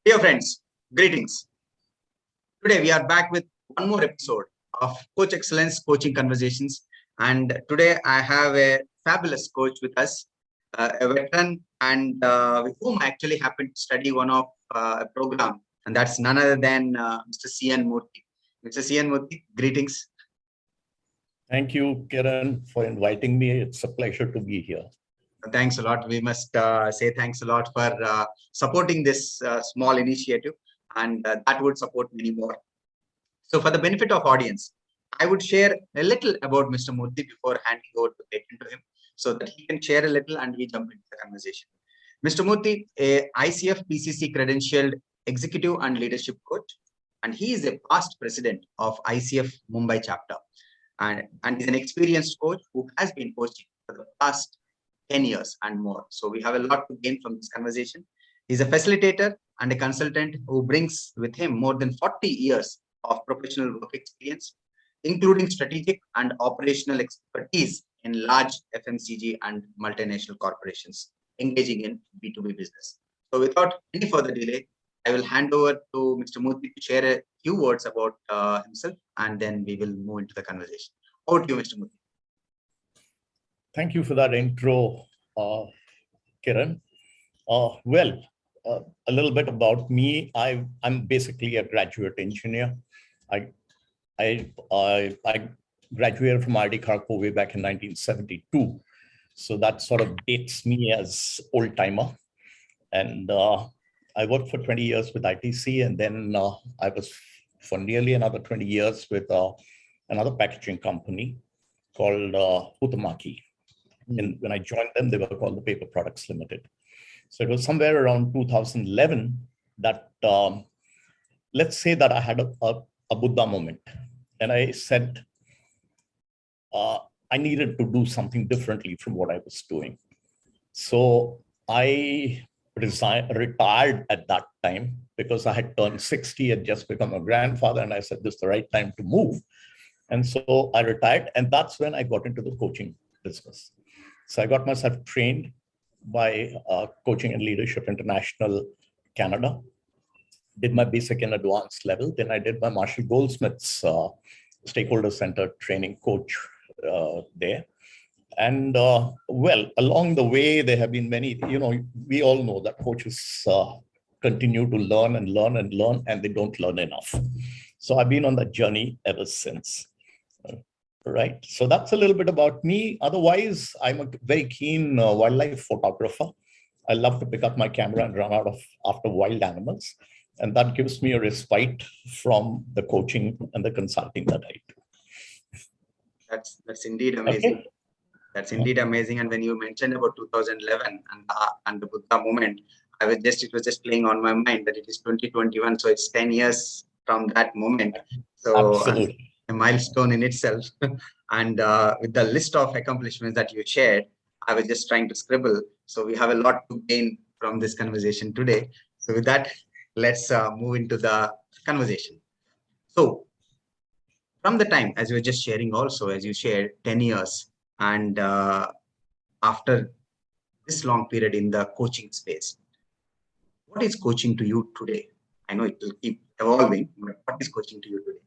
Dear friends, greetings. Today we are back with one more episode of Coach Excellence Coaching Conversations. And today I have a fabulous coach with us, a veteran, and with whom I actually happened to study one of a program. And that's none other than Mr. C.N. Murthy. Mr. C.N. Murthy, greetings. Thank you, Kiran, for inviting me. It's a pleasure to be here. Thanks a lot. We must say thanks a lot for supporting this small initiative, and that would support many more. So for the benefit of audience, I would share a little about Mr. Murthy before handing over the patent to him so that he can share a little and we jump into the conversation. Mr. Murthy, a ICF PCC credentialed executive and leadership coach, and he is a past president of ICF Mumbai chapter, and is an experienced coach who has been coaching for the past 10 years and more. So we have a lot to gain from this conversation. He's a facilitator and a consultant who brings with him more than 40 years of professional work experience, including strategic and operational expertise in large FMCG and multinational corporations engaging in B2B business. So without any further delay, I will hand over to Mr. Murthy to share a few words about himself, and then we will move into the conversation. Over to you, Mr. Murthy. Thank you for that intro, Kiran. A little bit about me. I'm basically a graduate engineer. I graduated from IIT Kharagpur way back in 1972. So that sort of dates me as old timer. And I worked for 20 years with ITC, and then I was for nearly another 20 years with another packaging company called Huhtamaki. When I joined them, they were called the Paper Products Limited. So it was somewhere around 2011 that, let's say that I had a Buddha moment. And I said, I needed to do something differently from what I was doing. So I retired at that time because I had turned 60 and just become a grandfather. And I said, this is the right time to move. And so I retired. And that's when I got into the coaching business. So I got myself trained by Coaching and Leadership International Canada, did my basic and advanced level. Then I did my Marshall Goldsmith's stakeholder-centered training coach there. And along the way, there have been many, we all know that coaches continue to learn and learn and learn, and they don't learn enough. So I've been on that journey ever since. Right. So that's a little bit about me. Otherwise, I'm a very keen wildlife photographer. I love to pick up my camera and run after wild animals. And that gives me a respite from the coaching and the consulting that I do. That's indeed amazing. Okay. That's indeed amazing. And when you mentioned about 2011 and the Buddha moment, it was just playing on my mind that it is 2021. So it's 10 years from that moment. So absolutely. A milestone in itself. And with the list of accomplishments that you shared, I was just trying to scribble. So we have a lot to gain from this conversation today. So with that, let's move into the conversation. So from the time, as you were just sharing also, as you shared 10 years, and after this long period in the coaching space, what is coaching to you today? I know it will keep evolving, but what is coaching to you today?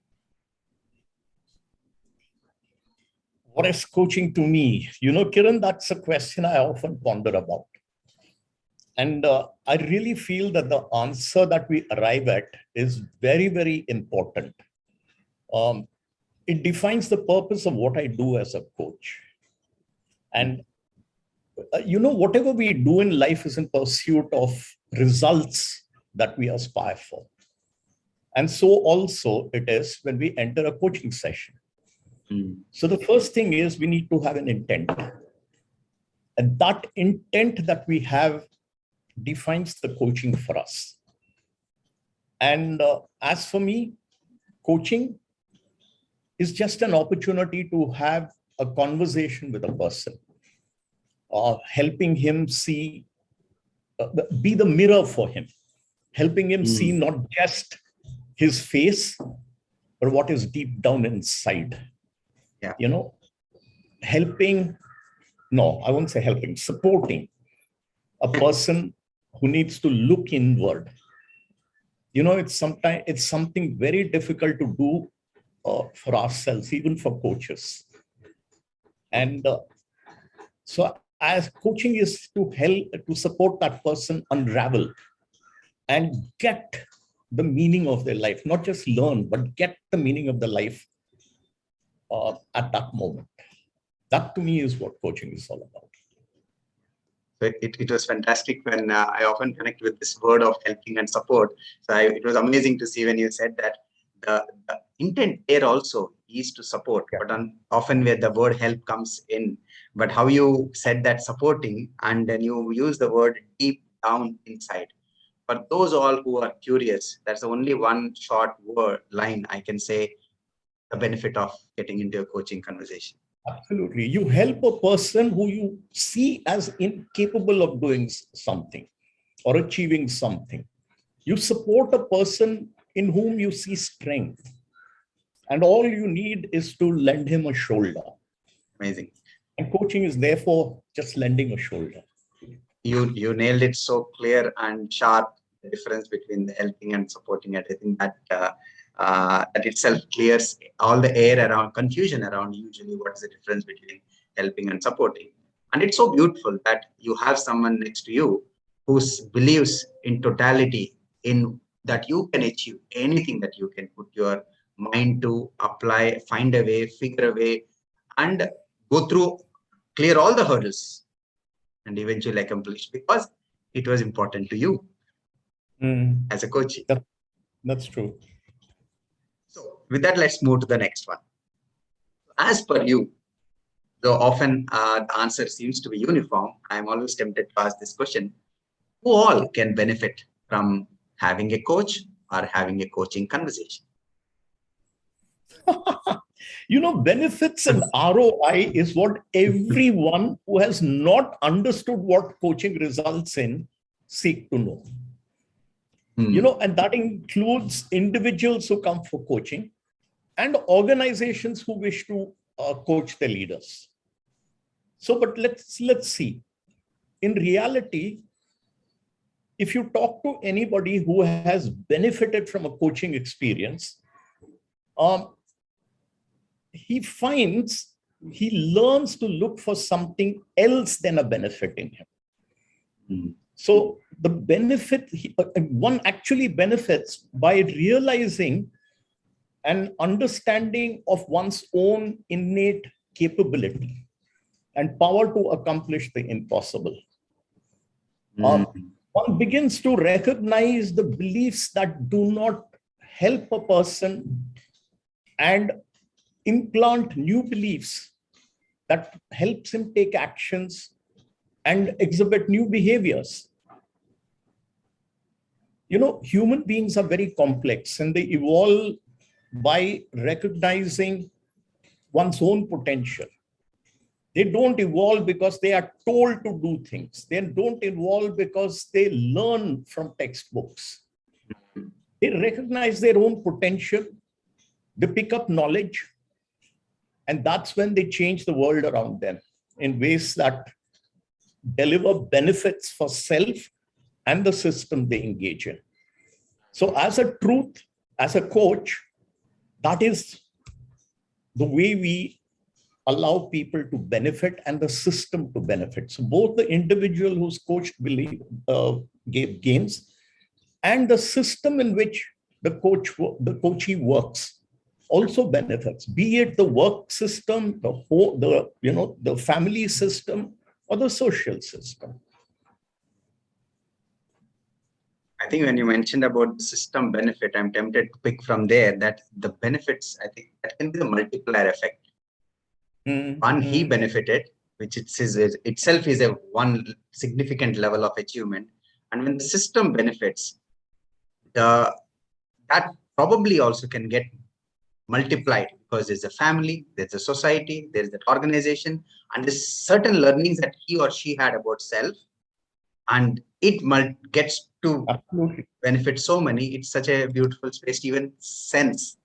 What is coaching to me? Kiran, that's a question I often ponder about. And I really feel that the answer that we arrive at is very, very important. It defines the purpose of what I do as a coach. And, whatever we do in life is in pursuit of results that we aspire for. And so also it is when we enter a coaching session. So the first thing is we need to have an intent. And that intent that we have defines the coaching for us. And as for me, coaching is just an opportunity to have a conversation with a person, helping him see, be the mirror for him, helping him see not just his face, but what is deep down inside. Yeah. Supporting a person who needs to look inward it's something very difficult to do for ourselves, even for coaches. And so as coaching is to help to support that person unravel and get the meaning of their life, not just learn, but get the meaning of the life at that moment. That to me is what coaching is all about. So it was fantastic when I often connect with this word of helping and support. So it was amazing to see when you said that the intent there also is to support, but often where the word help comes in. But how you said that supporting, and then you use the word deep down inside. For those all who are curious, that's only one short line I can say the benefit of getting into a coaching conversation. Absolutely. You help a person who you see as incapable of doing something or achieving something. You support a person in whom you see strength. And all you need is to lend him a shoulder. Amazing. And coaching is therefore just lending a shoulder. You nailed it so clear and sharp, the difference between the helping and supporting it. I think that that itself clears all the air around, confusion around usually what is the difference between helping and supporting. And it's so beautiful that you have someone next to you who believes in totality, in that you can achieve anything that you can put your mind to, apply, find a way, figure a way, and go through, clear all the hurdles and eventually accomplish because it was important to you as a coach. That's true. So with that, let's move to the next one. As per you, though often the answer seems to be uniform, I'm always tempted to ask this question: who all can benefit from having a coach or having a coaching conversation? Benefits and ROI is what everyone who has not understood what coaching results in seek to know. And that includes individuals who come for coaching and organizations who wish to coach their leaders. So, but let's see. In reality, if you talk to anybody who has benefited from a coaching experience, he learns to look for something else than a benefit in him. So the benefit, one actually benefits by realizing an understanding of one's own innate capability and power to accomplish the impossible. One begins to recognize the beliefs that do not help a person and implant new beliefs that helps him take actions and exhibit new behaviors. Human beings are very complex and they evolve by recognizing one's own potential. They don't evolve because they are told to do things. They don't evolve because they learn from textbooks. They recognize their own potential. They pick up knowledge. And that's when they change the world around them in ways that deliver benefits for self and the system they engage in. So as a coach, that is the way we allow people to benefit and the system to benefit. So both the individual who's coached gains and the system in which the coachee works also benefits, be it the work system, the family system, or the social system. I think when you mentioned about the system benefit, I'm tempted to pick from there that the benefits, I think that can be the multiplier effect. One, he benefited, which itself is a one significant level of achievement. And when the system benefits, that probably also can get multiplied because there's a family, there's a society, there's that organization, and there's certain learnings that he or she had about self, and it gets to benefit so many. It's such a beautiful space to even sense.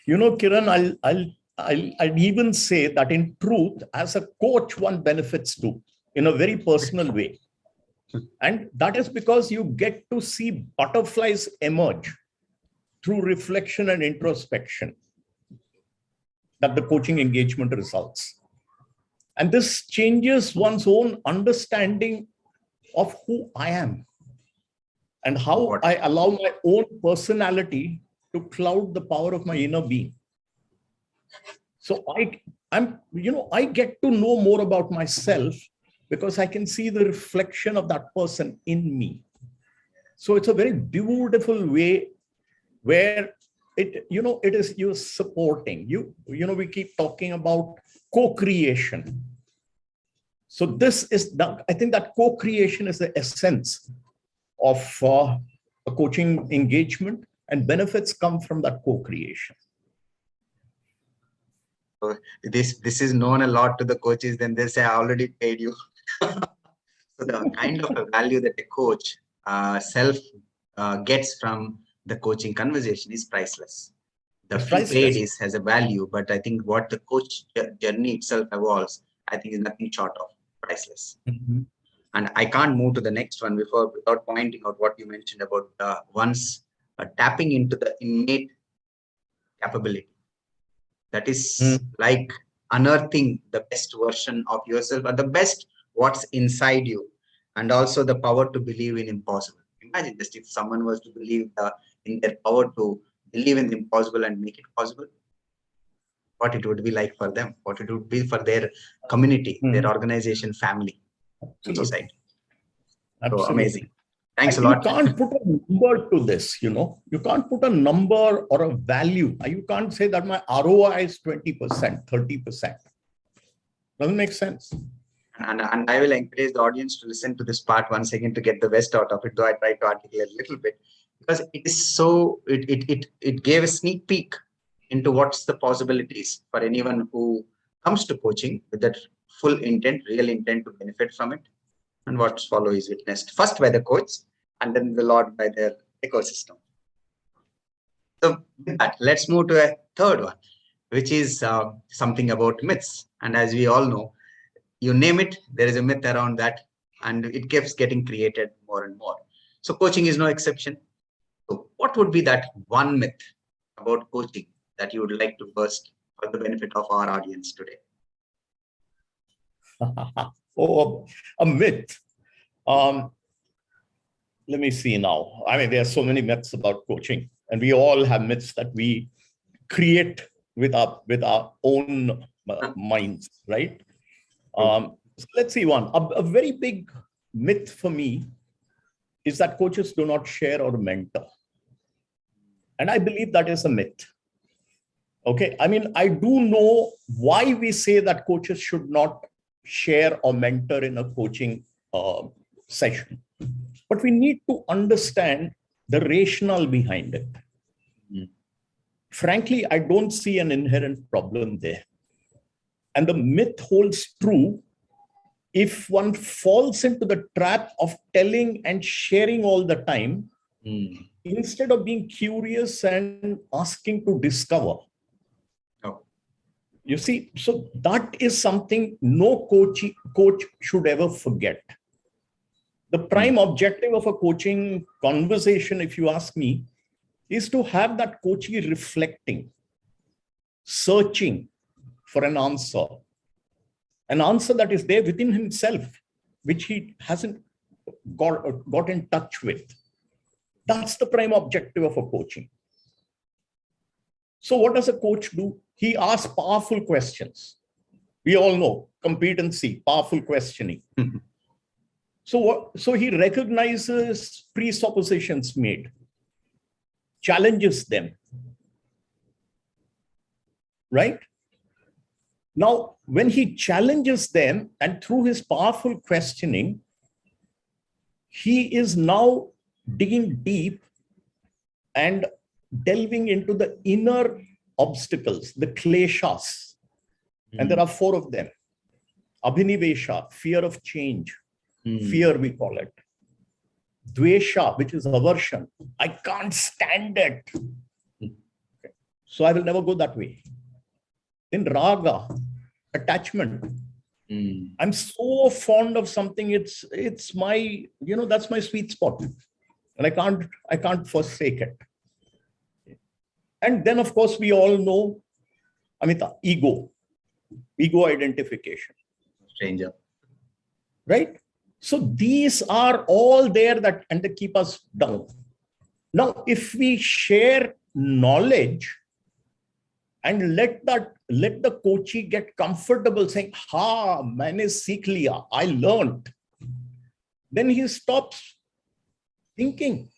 Kiran, I'll even say that in truth, as a coach, one benefits too, in a very personal way. And that is because you get to see butterflies emerge through reflection and introspection that the coaching engagement results. And this changes one's own understanding of who I am and how I allow my own personality to cloud the power of my inner being. So I get to know more about myself because I can see the reflection of that person in me. So it's a very beautiful way where it is you supporting you. We keep talking about co-creation. So I think that co-creation is the essence of a coaching engagement, and benefits come from that co-creation. So this is known a lot to the coaches. Then they say, I already paid you. So the kind of a value that a coach gets from the coaching conversation is priceless. The fee paid has a value, but I think what the coach journey itself evolves, I think is nothing short of priceless. Mm-hmm. And I can't move to the next one without pointing out what you mentioned about once tapping into the innate capability. That is like unearthing the best version of yourself, or the best what's inside you, and also the power to believe in impossible. Imagine just if someone was to believe in their power to believe in the impossible and make it possible, what it would be like for them, what it would be for their community, their organization, family, and society. Absolutely. So amazing. Thanks a lot. You can't put a number to this, you can't put a number or a value. You can't say that my ROI is 20%, 30%. Doesn't make sense. And I will encourage the audience to listen to this part once again to get the best out of it, though I try to articulate a little bit, because it is so, it gave a sneak peek into what's the possibilities for anyone who comes to coaching with that full intent, real intent to benefit from it. And what's follow is witnessed first by the coach and then the Lord by their ecosystem. So with that, let's move to a third one, which is something about myths. And as we all know, you name it, there is a myth around that, and it keeps getting created more and more. So coaching is no exception. So what would be that one myth about coaching that you would like to burst for the benefit of our audience today? Oh, a myth. Let me see now. There are so many myths about coaching, and we all have myths that we create with our own minds, right? So let's see one. A very big myth for me is that coaches do not share or mentor. And I believe that is a myth. Okay. I do know why we say that coaches should not share or mentor in a coaching session. But we need to understand the rationale behind it. Frankly, I don't see an inherent problem there. And the myth holds true if one falls into the trap of telling and sharing all the time, instead of being curious and asking to discover. You see, so that is something no coach should ever forget. The prime objective of a coaching conversation, if you ask me, is to have that coachee reflecting, searching for an answer that is there within himself, which he hasn't got in touch with. That's the prime objective of a coaching. So what does a coach do? He asks powerful questions. We all know competency, powerful questioning. So he recognizes presuppositions made, challenges them, right? Now, when he challenges them and through his powerful questioning, he is now digging deep and delving into the inner obstacles, the kleshas. And there are 4 of them. Abhinivesha, fear of change. Fear, we call it. Dvesha, which is aversion. I can't stand it. Okay. So I will never go that way. Then raga, attachment. I'm so fond of something. It's my, that's my sweet spot. And I can't forsake it. And then, of course, we all know, Amita, ego identification. Stranger. Right? So these are all there and they keep us down. Now, if we share knowledge and let the coachee get comfortable saying, "Ha, maine seekh liya, I learned," then he stops thinking.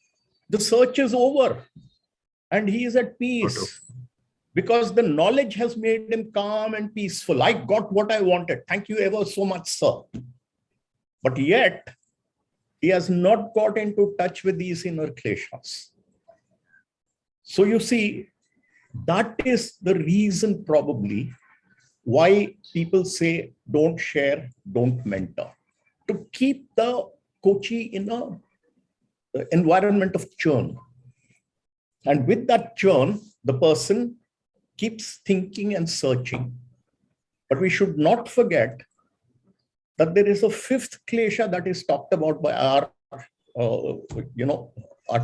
The search is over and he is at peace because the knowledge has made him calm and peaceful. I got what I wanted. Thank you ever so much, sir. But yet, he has not got into touch with these inner kleshas. So you see, that is the reason probably why people say don't share, don't mentor. To keep the coachee in a environment of churn. And with that churn, the person keeps thinking and searching. But we should not forget that there is a fifth klesha that is talked about by our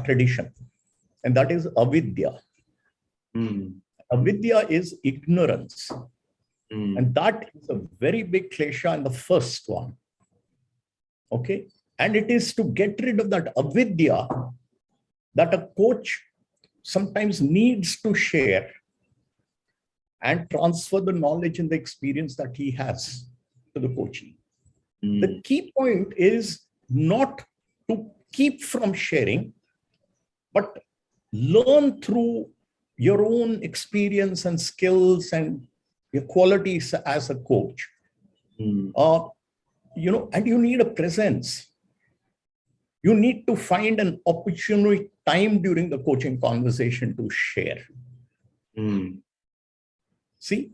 tradition, and that is avidya. Avidya is ignorance, and that is a very big klesha and the first one. Okay, and it is to get rid of that avidya that a coach sometimes needs to share and transfer the knowledge and the experience that he has to the coachee. The key point is not to keep from sharing, but learn through your own experience and skills and your qualities as a coach. And you need a presence. You need to find an opportunity time during the coaching conversation to share. See,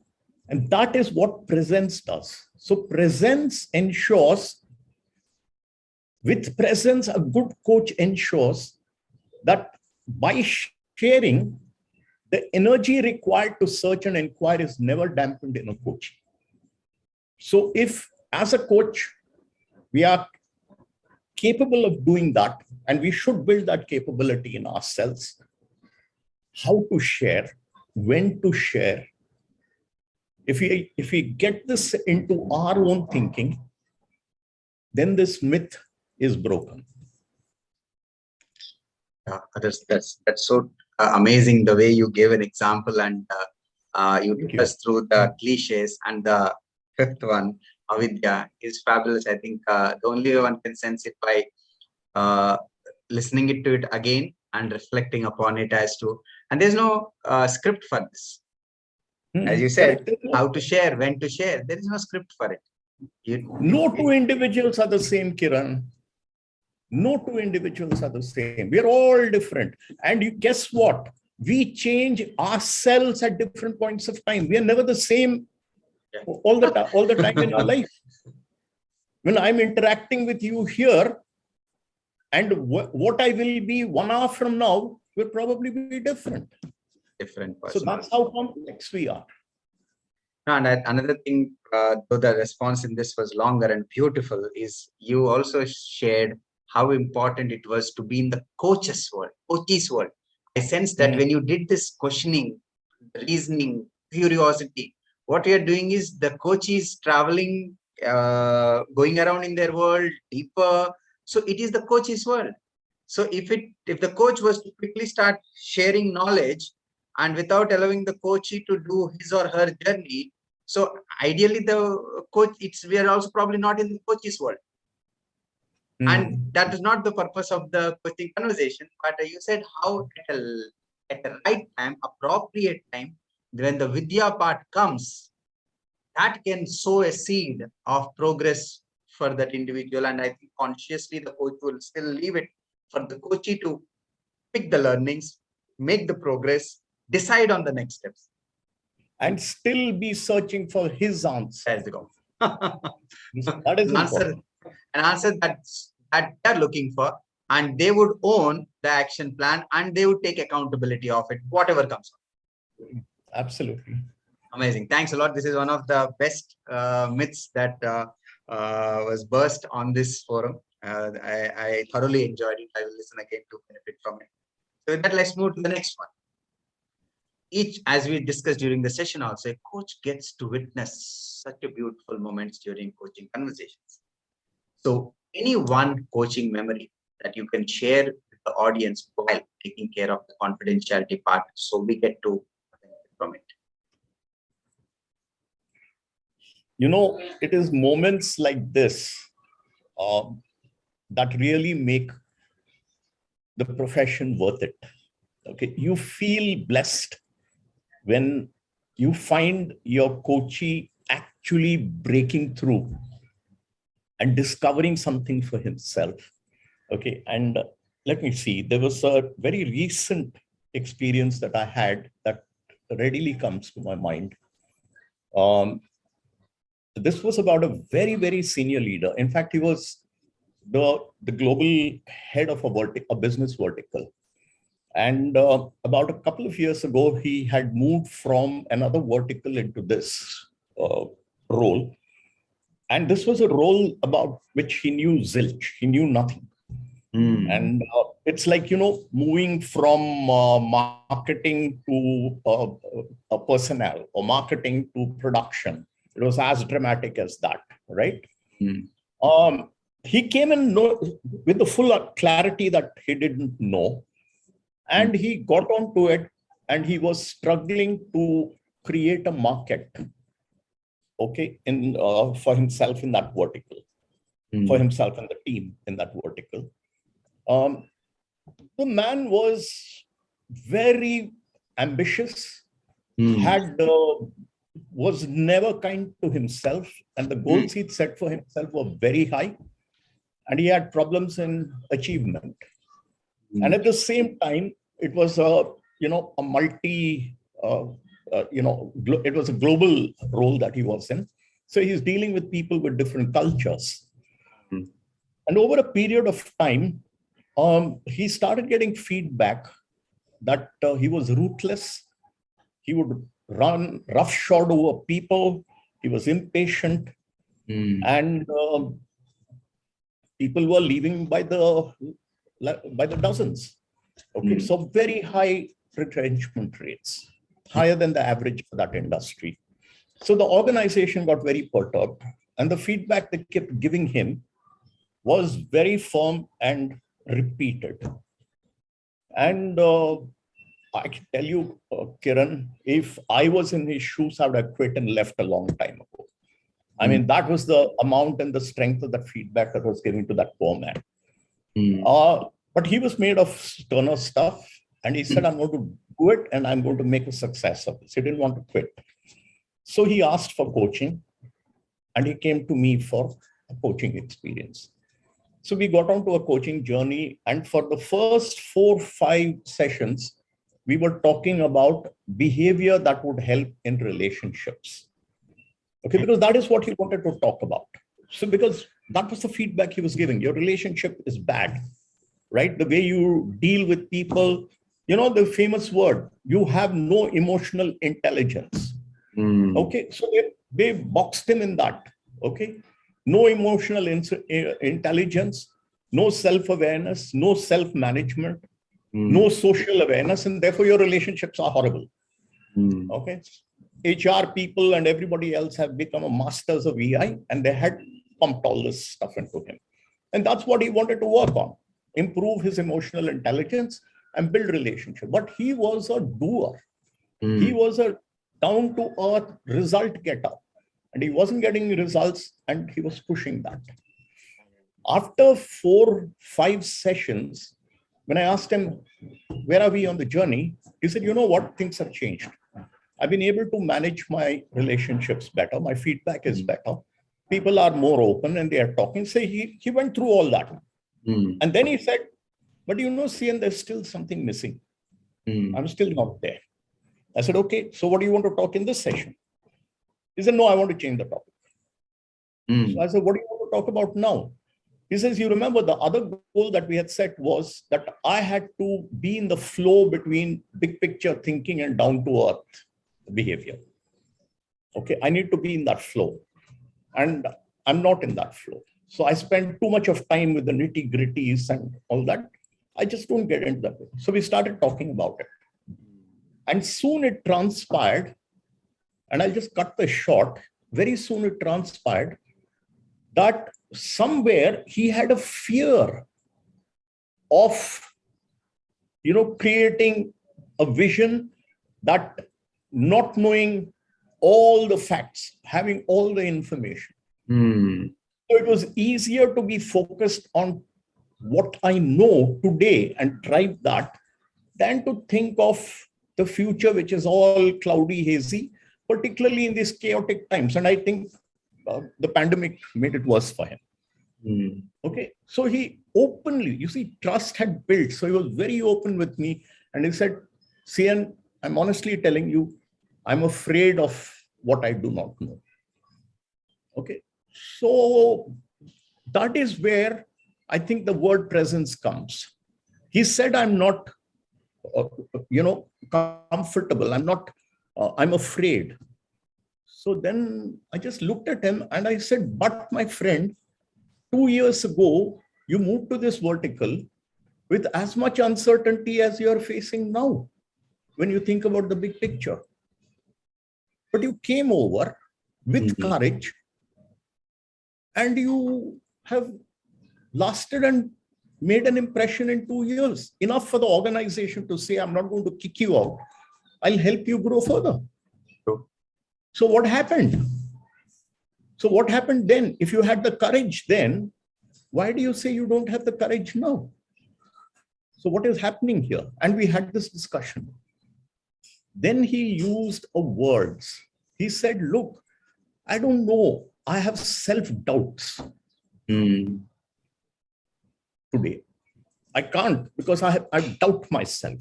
and that is what presence does. So presence ensures, with presence, a good coach ensures that by sharing, the energy required to search and inquire is never dampened in a coach. So if, as a coach, we are capable of doing that, and we should build that capability in ourselves, how to share, when to share. If we get this into our own thinking, then this myth is broken. That's so amazing the way you gave an example, and you took us through the cliches, and the fifth one, avidya, is fabulous. I think the only one can sense it by listening to it again and reflecting upon it as to, and there's no script for this. As you said, how to share, when to share, there is no script for it. No two individuals are the same, Kiran. No two individuals are the same. We are all different. And you guess what? We change ourselves at different points of time. We are never the same all the time in our life. When I'm interacting with you here, and what I will be 1 hour from now will probably be different. So that's how complex we are. And another thing, though the response in this was longer and beautiful, is you also shared how important it was to be in the coach's world, coachee's world. I sense that when you did this questioning, reasoning, curiosity, what we are doing is the coachees traveling, going around in their world deeper. So it is the coach's world. So if the coach was to quickly start sharing knowledge and without allowing the coachee to do his or her journey, so ideally the coach, we are also probably not in the coach's world. And that is not the purpose of the coaching conversation. But you said how at the right time, appropriate time, when the vidya part comes, that can sow a seed of progress for that individual. And I think consciously the coach will still leave it for the coachee to pick the learnings, make the progress, decide on the next steps. And still be searching for his answer. That's the goal. That is an answer that they're looking for, and they would own the action plan and they would take accountability of it, whatever comes on. Absolutely. Amazing. Thanks a lot. This is one of the best myths that was burst on this forum. I thoroughly enjoyed it. I will listen again to benefit from it. So with that, let's move to the next one. As we discussed during the session also, a coach gets to witness such a beautiful moments during coaching conversations. So any one coaching memory that you can share with the audience while taking care of the confidentiality part, so we get to benefit from it. It is moments like this that really make the profession worth it. Okay, you feel blessed when you find your coachee actually breaking through and discovering something for himself. Okay, and let me see, there was a very recent experience that I had that readily comes to my mind. This was about a very, very senior leader. In fact, he was the global head of a business vertical. And about a couple of years ago, he had moved from another vertical into this role. And this was a role about which he knew zilch. He knew nothing. And it's like, moving from marketing to personnel or marketing to production. It was as dramatic as that, right? He came in with the full clarity that he didn't know. And he got onto it, and he was struggling to create a market, okay, for himself in that vertical, for himself and the team in that vertical. The man was very ambitious, was never kind to himself, and the goals he'd set for himself were very high, and he had problems in achievement. And at the same time, it was a multi, it was a global role that he was in. So he's dealing with people with different cultures. And over a period of time, he started getting feedback that he was ruthless. He would run roughshod over people. He was impatient. And people were leaving by the dozens. Okay, so very high retrenchment rates, higher than the average for that industry. So the organization got very perturbed, and the feedback they kept giving him was very firm and repeated. And I can tell you, Kiran, if I was in his shoes, I would have quit and left a long time ago. I mean, that was the amount and the strength of that feedback that was given to that poor man. But he was made of sterner stuff, and he said, I'm going to do it, and I'm going to make a success of this. He didn't want to quit. So he asked for coaching, and he came to me for a coaching experience. So we got onto a coaching journey, and for the first 4-5 sessions, we were talking about behavior that would help in relationships. Okay, because that is what he wanted to talk about. So because that was the feedback he was giving. Your relationship is bad, right? The way you deal with people, the famous word, you have no emotional intelligence. Okay, so they boxed him in that. Okay, no emotional intelligence, no self-awareness, no self-management, no social awareness, and therefore your relationships are horrible. Okay, HR people and everybody else have become a masters of EI, and they had pumped all this stuff into him. And that's what he wanted to work on, improve his emotional intelligence and build relationship. But he was a doer. He was a down-to-earth result getter, and he wasn't getting results, and he was pushing that. After 4-5 sessions, when I asked him, where are we on the journey? He said, you know what, things have changed. I've been able to manage my relationships better. My feedback is better. People are more open and they are talking. So he went through all that. And then he said, but CN, there's still something missing. I'm still not there. I said, okay, so what do you want to talk in this session? He said, no, I want to change the topic. So I said, what do you want to talk about now? He says, you remember the other goal that we had set was that I had to be in the flow between big picture thinking and down to earth behavior. Okay, I need to be in that flow. And I'm not in that flow. So I spend too much of time with the nitty-gritties and all that. I just don't get into that. So we started talking about it. And soon it transpired, and I'll just cut the short. Very soon it transpired that somewhere he had a fear of, creating a vision, that not knowing all the facts, having all the information. So it was easier to be focused on what I know today and drive that than to think of the future, which is all cloudy, hazy, particularly in these chaotic times. And I think the pandemic made it worse for him. Okay, so he openly, trust had built. So he was very open with me, and he said, CN, I'm honestly telling you, I'm afraid of what I do not know. Okay, so that is where I think the word presence comes. He said, I'm not, comfortable. I'm afraid. So then I just looked at him and I said, but my friend, 2 years ago, you moved to this vertical with as much uncertainty as you're facing now, when you think about the big picture. But you came over with courage, and you have lasted and made an impression in 2 years, enough for the organization to say, I'm not going to kick you out. I'll help you grow further. So what happened? So what happened then? If you had the courage then, why do you say you don't have the courage now? So what is happening here? And we had this discussion. Then he used a words. He said, look, I don't know. I have self-doubts today. I can't, because I doubt myself.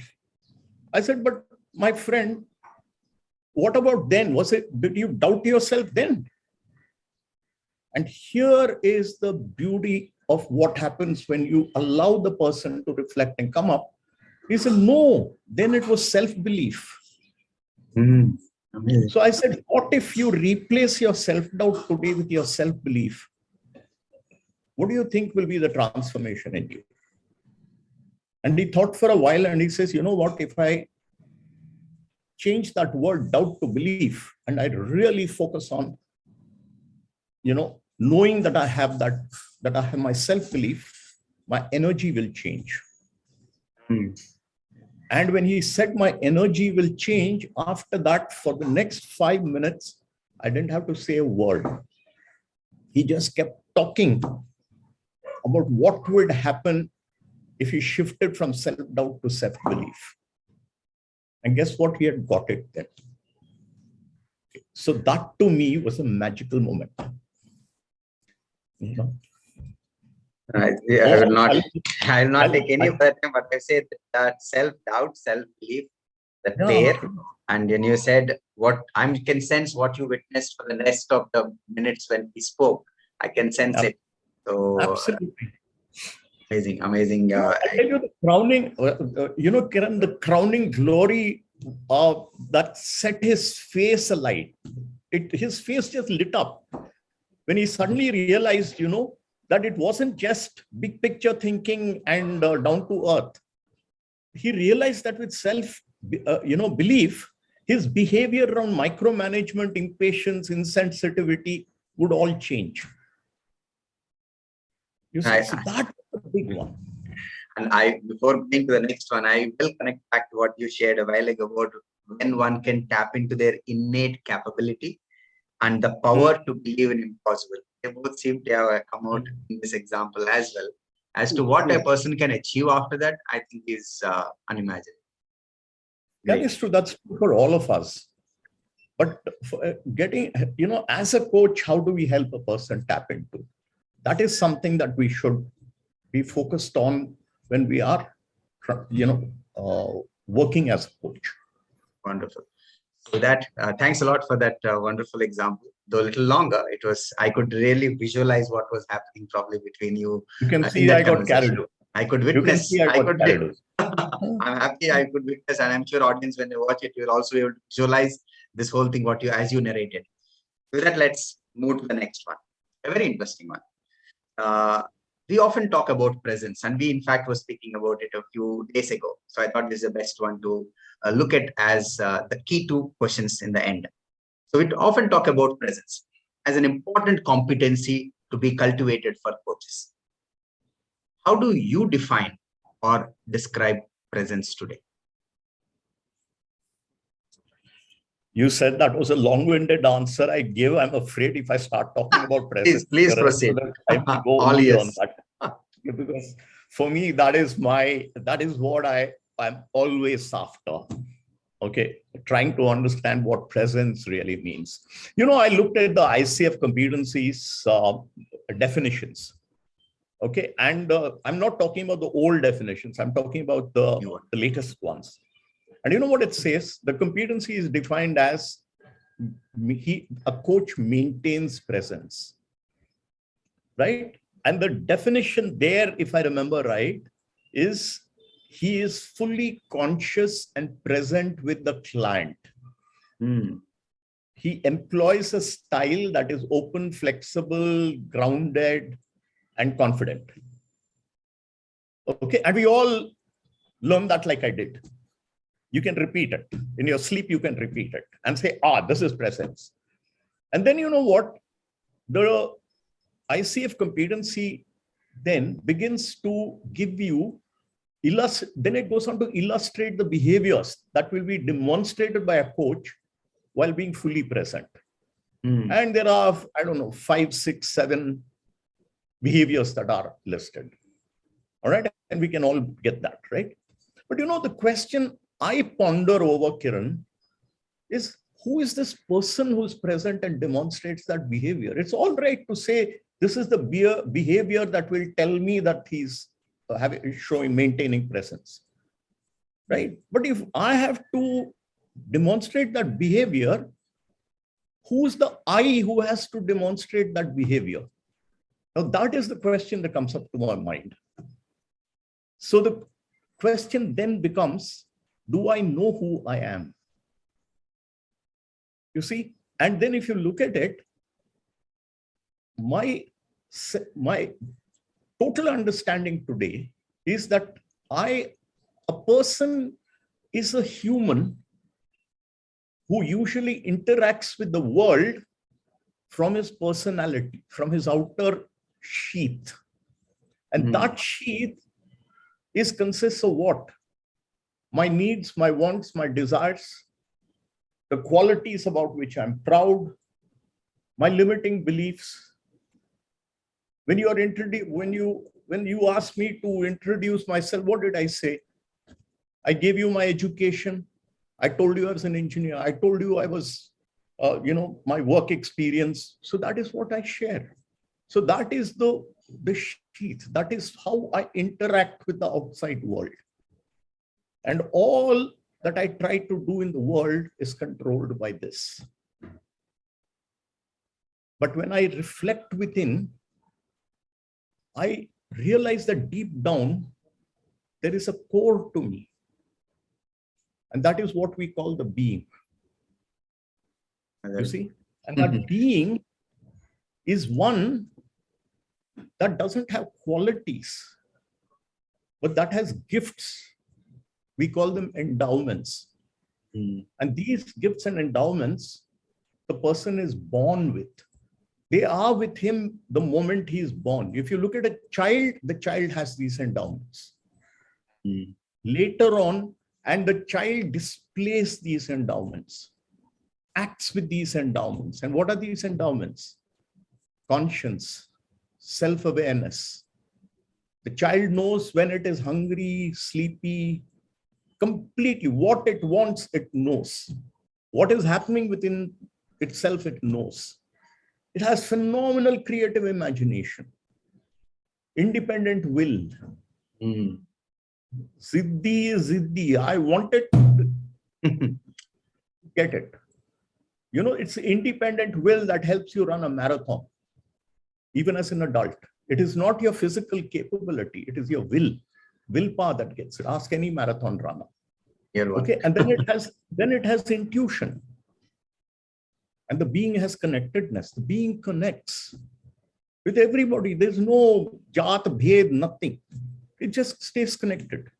I said, but my friend, what about then? Did you doubt yourself then? And here is the beauty of what happens when you allow the person to reflect and come up. He said, no, then it was self-belief. So I said, what if you replace your self-doubt today with your self-belief? What do you think will be the transformation in you? And he thought for a while and he says, you know what, if I change that word doubt to belief, and I really focus on, knowing that I have that I have my self-belief, my energy will change. And when he said my energy will change, after that, for the next 5 minutes, I didn't have to say a word. He just kept talking about what would happen if he shifted from self-doubt to self-belief. And guess what? He had got it then. So that to me was a magical moment. I will not take any of that, but I said that self-doubt, self-belief, that pair. And then you said, I can sense what you witnessed for the rest of the minutes when he spoke. I can sense it. So absolutely. Amazing. I tell you, the crowning, Kiran, the crowning glory that set his face alight. His face just lit up when he suddenly realized, that it wasn't just big picture thinking and down to earth. He realized that with belief, his behavior around micromanagement, impatience, insensitivity would all change. So that's a big one. And before going to the next one, I will connect back to what you shared a while ago about when one can tap into their innate capability and the power to believe in impossible. They both seem to have come out in this example as well. As to what a person can achieve after that, I think is unimaginable. That is true. That's true for all of us. But for getting, as a coach, how do we help a person tap into? That is something that we should be focused on when we are, working as a coach. Wonderful. So that, thanks a lot for that wonderful example. Though a little longer, I could really visualize what was happening probably between you. You can see I got carried away. I could witness. I'm happy I could witness, and I'm sure audience, when they watch it, you'll also be able to visualize this whole thing, as you narrated. With that, let's move to the next one. A very interesting one. We often talk about presence, and we in fact were speaking about it a few days ago. So I thought this is the best one to look at as the key two questions in the end. So we often talk about presence as an important competency to be cultivated for coaches. How do you define or describe presence today? You said that was a long-winded answer I gave. I'm afraid if I start talking about presence, please proceed. I will go All only on yes. that. Because for me, that is what I'm always after. Okay, trying to understand what presence really means. I looked at the Icf Competencies definitions. Okay, and I'm not talking about the old definitions. I'm talking about the latest ones. And you know what it says? The competency is defined as a coach maintains presence, right? And the definition there, if I remember right, is he is fully conscious and present with the client. He employs a style that is open, flexible, grounded, and confident. Okay, and we all learn that like I did. You can repeat it. In your sleep, you can repeat it and say, this is presence. And then you know what? The ICF competency then begins to give you, then it goes on to illustrate the behaviors that will be demonstrated by a coach while being fully present. And there are, 5, 6, 7 behaviors that are listed. All right. And we can all get that, right? But the question I ponder over, Kiran, is who is this person who is present and demonstrates that behavior? It's all right to say this is the behavior that will tell me that he's maintaining presence, right? But if I have to demonstrate that behavior, who's the I who has to demonstrate that behavior? Now, that is the question that comes up to my mind. So the question then becomes, do I know who I am? You see? And then if you look at it, my total understanding today is that a person is a human who usually interacts with the world from his personality, from his outer sheath. And that sheath consists of what? My needs, my wants, my desires, the qualities about which I'm proud, my limiting beliefs. When you asked me to introduce myself, what did I say? I gave you my education. I told you I was an engineer. I told you I was, my work experience. So that is what I share. So that is the sheath. That is how I interact with the outside world. And all that I try to do in the world is controlled by this. But when I reflect within, I realize that deep down, there is a core to me. And that is what we call the being. You see? And that being is one that doesn't have qualities, but that has gifts. We call them endowments. And these gifts and endowments, the person is born with. They are with him the moment he is born. If you look at a child, the child has these endowments. Later on, and the child displays these endowments, acts with these endowments. And what are these endowments? Conscience, self-awareness. The child knows when it is hungry, sleepy, completely what it wants, it knows. What is happening within itself, it knows. It has phenomenal creative imagination, independent will. Ziddi, I wanted to get it. It's independent will that helps you run a marathon, even as an adult. It is not your physical capability, it is your willpower that gets it. Ask any marathon runner. Okay, and then it has intuition. And the being has connectedness. The being connects with everybody. There's no jat, bhed, nothing. It just stays connected.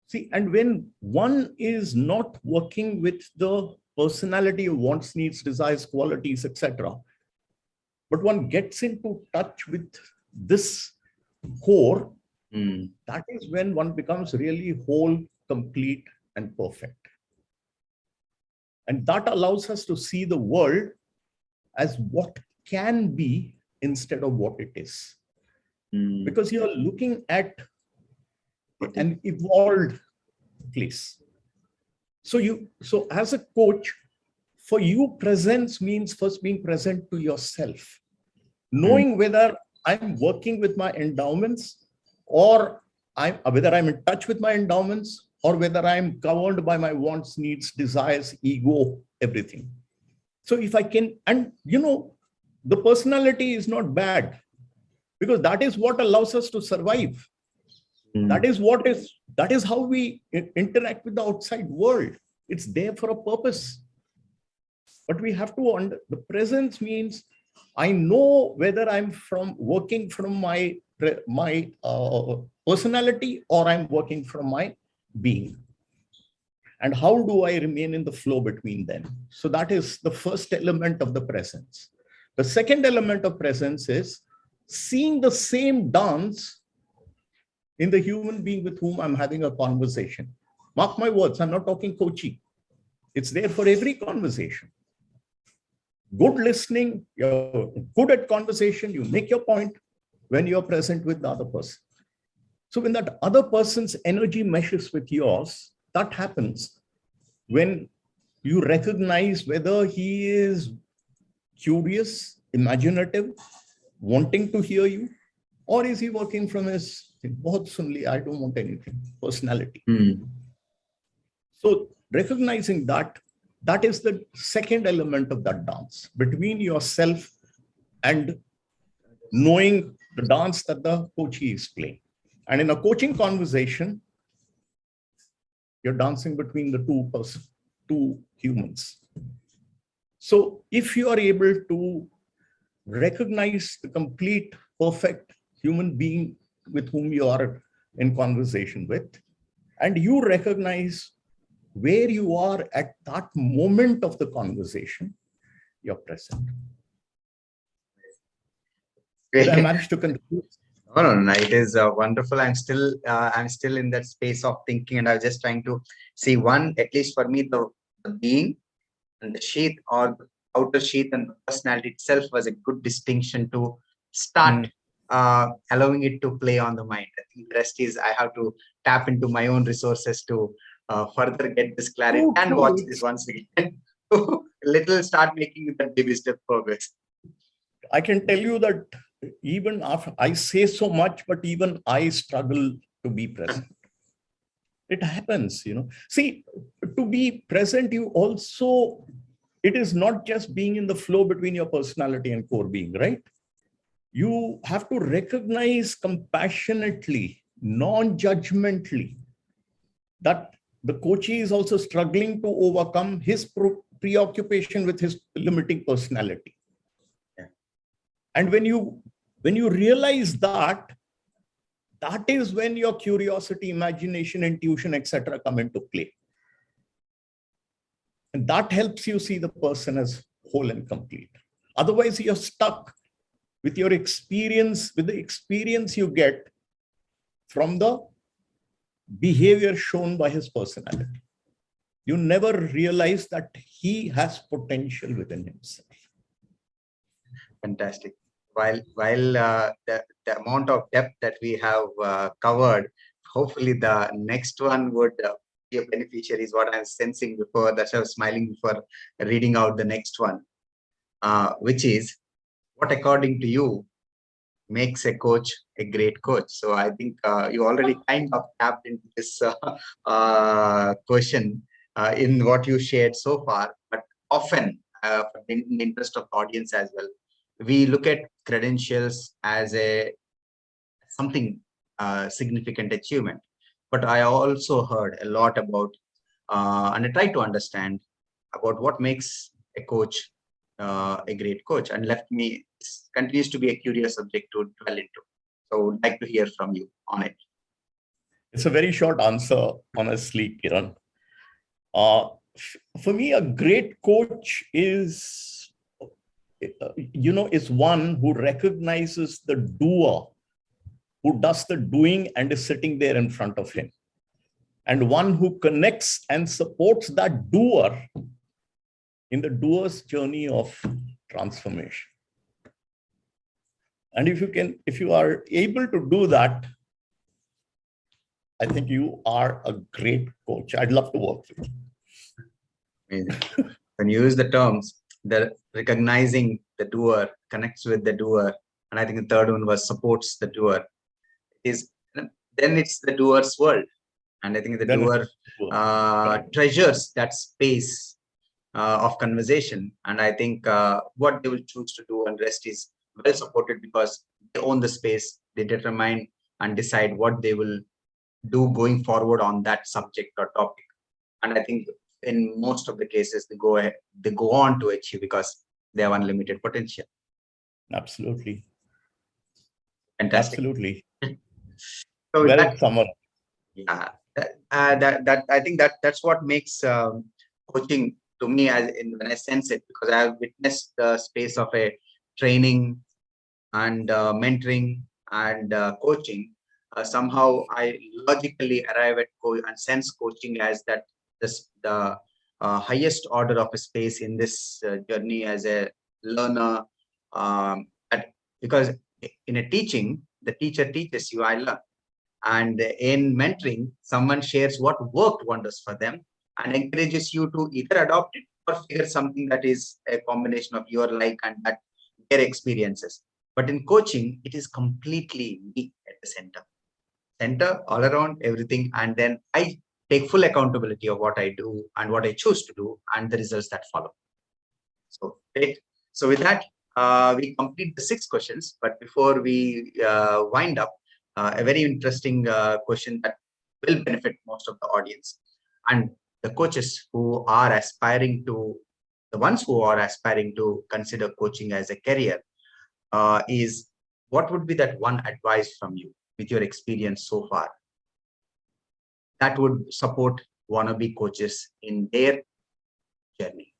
See, and when one is not working with the personality of wants, needs, desires, qualities, etc., but one gets into touch with this core, that is when one becomes really whole, complete, and perfect. And that allows us to see the world as what can be instead of what it is. Because you are looking at an evolved place. So as a coach, for you, presence means first being present to yourself, knowing whether I'm working with my endowments, or whether I'm in touch with my endowments, or whether I'm governed by my wants, needs, desires, ego, everything. So if I can, and the personality is not bad, because that is what allows us to survive. That is how we interact with the outside world. It's there for a purpose. But we have to the presence means I know whether I'm working from my personality, or I'm working from my being. And how do I remain in the flow between them? So that is the first element of the presence. The second element of presence is seeing the same dance in the human being with whom I'm having a conversation. Mark my words, I'm not talking coaching. It's there for every conversation. Good listening, you're good at conversation, you make your point when you're present with the other person. So when that other person's energy meshes with yours, that happens when you recognize whether he is curious, imaginative, wanting to hear you, or is he working from his, I don't want anything, personality. So recognizing that is the second element of that dance between yourself and knowing the dance that the coachee is playing. And in a coaching conversation, you're dancing between the two humans. So if you are able to recognize the complete, perfect human being with whom you are in conversation with, and you recognize where you are at that moment of the conversation, you're present. Did I manage to conclude? No. It is wonderful. I'm still in that space of thinking, and I was just trying to see at least for me, the being and the sheath, or the outer sheath, and the personality itself was a good distinction to start allowing it to play on the mind. I think the rest is I have to tap into my own resources to further get this clarity and watch this once again. Start making that baby step progress. I can tell you that even after I say so much, but even I struggle to be present. It happens, See, to be present, it is not just being in the flow between your personality and core being, right? You have to recognize compassionately, non-judgmentally, that the coachee is also struggling to overcome his preoccupation with his limiting personality. Yeah. And when you realize that is when your curiosity, imagination, intuition, etc. come into play. And that helps you see the person as whole and complete. Otherwise, you're stuck with your experience, with the experience you get from the behavior shown by his personality. You never realize that he has potential within himself. Fantastic. While the amount of depth that we have covered, hopefully the next one would be a beneficiary, is what I was sensing before. That's why I was smiling before reading out the next one, which is, what according to you makes a coach a great coach? So I think you already kind of tapped into this question in what you shared so far, but often in the interest of the audience as well, we look at credentials as something significant achievement. But I also heard a lot about, and I tried to understand about what makes a coach, a great coach, and left me, continues to be a curious subject to dwell into. So I'd like to hear from you on it. It's a very short answer, honestly, Kiran. For me, a great coach is, is one who recognizes the doer, who does the doing and is sitting there in front of him, and one who connects and supports that doer in the doer's journey of transformation. And if you are able to do that, I think you are a great coach. I'd love to work with you. Amazing. When you use the terms, the recognizing the doer, connects with the doer, and I think the third one was supports the doer, then it's the doer's world. And I think the doer treasures that space of conversation. And I think what they will choose to do and rest is well supported because they own the space, they determine and decide what they will do going forward on that subject or topic. And I think in most of the cases, they go on to achieve because they have unlimited potential. Absolutely. Fantastic. Absolutely. So well summarized. Yeah, that I think that's what makes coaching to me, when I sense it, because I have witnessed the space of a training and mentoring and coaching. Somehow I logically arrive at and sense coaching as that the highest order of a space in this journey as a learner. Because in a teaching, the teacher teaches you, I learn. And in mentoring, someone shares what worked wonders for them and encourages you to either adopt it or figure something that is a combination of your like and that their experiences. But in coaching, it is completely me at the center all around everything. And then I take full accountability of what I do and what I choose to do and the results that follow. So great. So with that, we complete the 6 questions. But before we wind up, a very interesting question that will benefit most of the audience and the coaches who are aspiring to, the ones who are aspiring to consider coaching as a career, is what would be that one advice from you with your experience so far that would support wannabe coaches in their journey?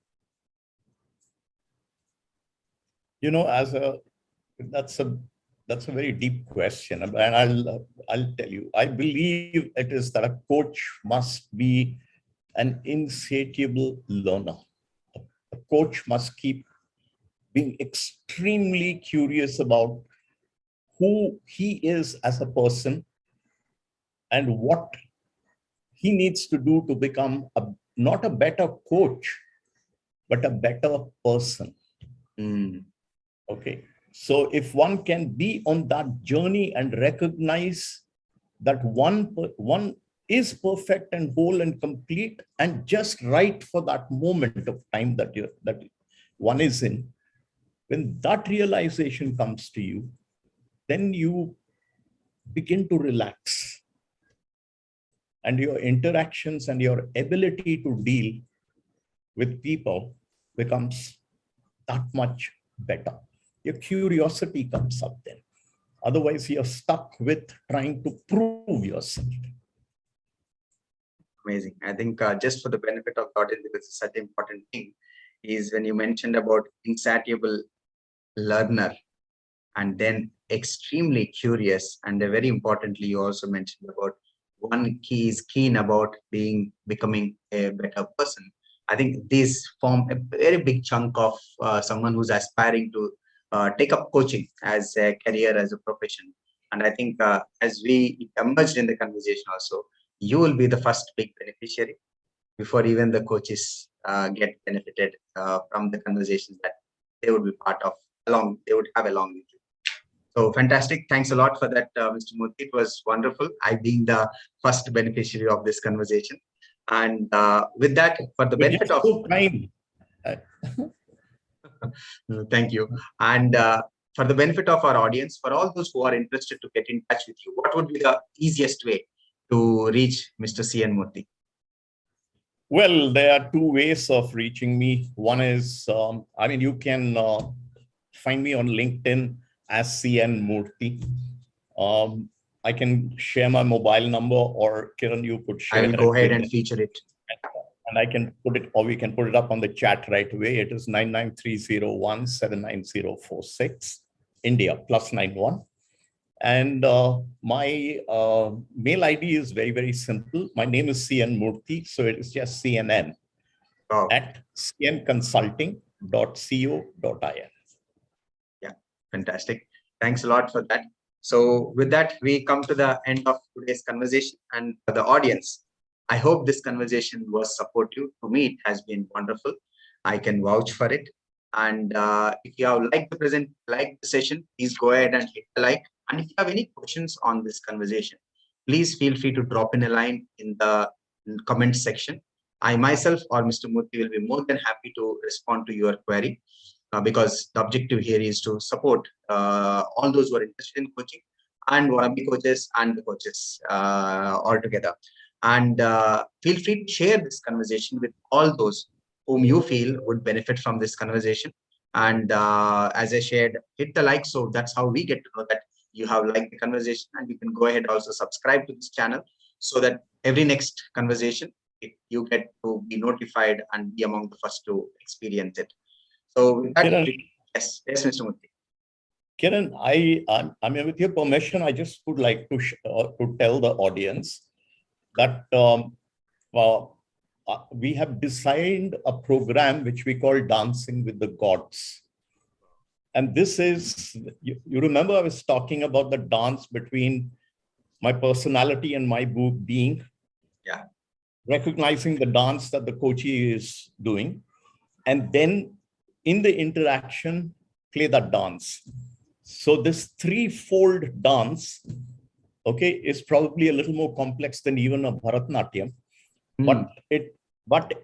That's a very deep question, and I'll tell you. I believe it is that a coach must be an insatiable learner. A coach must keep being extremely curious about who he is as a person and what he needs to do to become not a better coach, but a better person. Okay. So if one can be on that journey and recognize that one is perfect and whole and complete and just right for that moment of time that one is in, when that realization comes to you, then you begin to relax. And your interactions and your ability to deal with people becomes that much better. Your curiosity comes up then. Otherwise, you're stuck with trying to prove yourself. Amazing. I think just for the benefit of the audience, because it's such an important thing, is when you mentioned about insatiable learner and then extremely curious, and very importantly, you also mentioned about one key is keen about becoming a better person. I think these form a very big chunk of someone who's aspiring to take up coaching as a career, as a profession. And I think as we emerged in the conversation also, you will be the first big beneficiary before even the coaches get benefited from the conversations that they would be part of they would have along with you. So fantastic. Thanks a lot for that, Mr. Murthy. It was wonderful. I being the first beneficiary of this conversation. And with that, for the benefit of... So kind. Thank you. And for the benefit of our audience, for all those who are interested to get in touch with you, what would be the easiest way to reach Mr. C.N. Murthy? Well, there are two ways of reaching me. One is, you can find me on LinkedIn as CN Murthy. I can share my mobile number, or Kiran, you could share I will go it ahead with and feature it. and I can put it, or we can put it up on the chat right away. It is 99301799046, India, +91. And my mail ID is very, very simple. My name is CN Murthy, so it is just CNN at cnconsulting.co.in. Yeah, fantastic. Thanks a lot for that. So with that, we come to the end of today's conversation. And for the audience, I hope this conversation was supportive. For me, it has been wonderful. I can vouch for it. And if you have liked the session, please go ahead and hit the like. And if you have any questions on this conversation, please feel free to drop in a line in the comment section. I myself or Mr. Murthy will be more than happy to respond to your query. Because the objective here is to support all those who are interested in coaching and wannabe coaches and the coaches all together. And feel free to share this conversation with all those whom you feel would benefit from this conversation. And as I shared, hit the like. So that's how we get to know that you have liked the conversation, and you can go ahead also subscribe to this channel so that every next conversation, you get to be notified and be among the first to experience it. So with that, Kiran, yes, Mr. Murthy. Kiran, with your permission, I just would like to tell the audience that we have designed a program which we call Dancing with the Gods. And this is, you remember I was talking about the dance between my personality and my being. Yeah. Recognizing the dance that the coachee is doing, and then in the interaction, play that dance. So this threefold dance, okay, is probably a little more complex than even a Bharatanatyam, but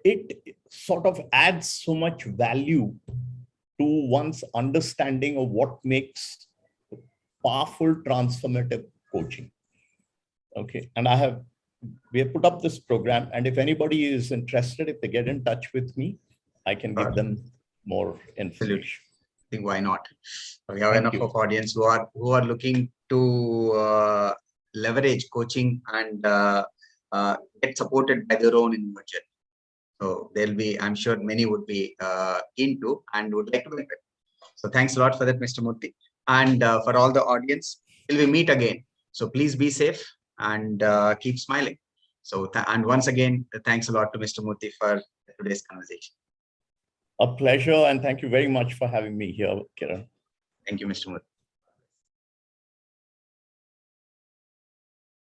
it sort of adds so much value to one's understanding of what makes powerful transformative coaching. Okay, and we have put up this program, and if anybody is interested, if they get in touch with me, I can give them more information. I think why not? We have enough of audience who are looking to leverage coaching and get supported by their own individual. So there'll be, I'm sure many would be keen to and would like to benefit. So thanks a lot for that, Mr. Murthy. And for all the audience, till we meet again. So please be safe and keep smiling. So, and once again, thanks a lot to Mr. Murthy for today's conversation. A pleasure, and thank you very much for having me here, Kiran. Thank you, Mr. Murthy.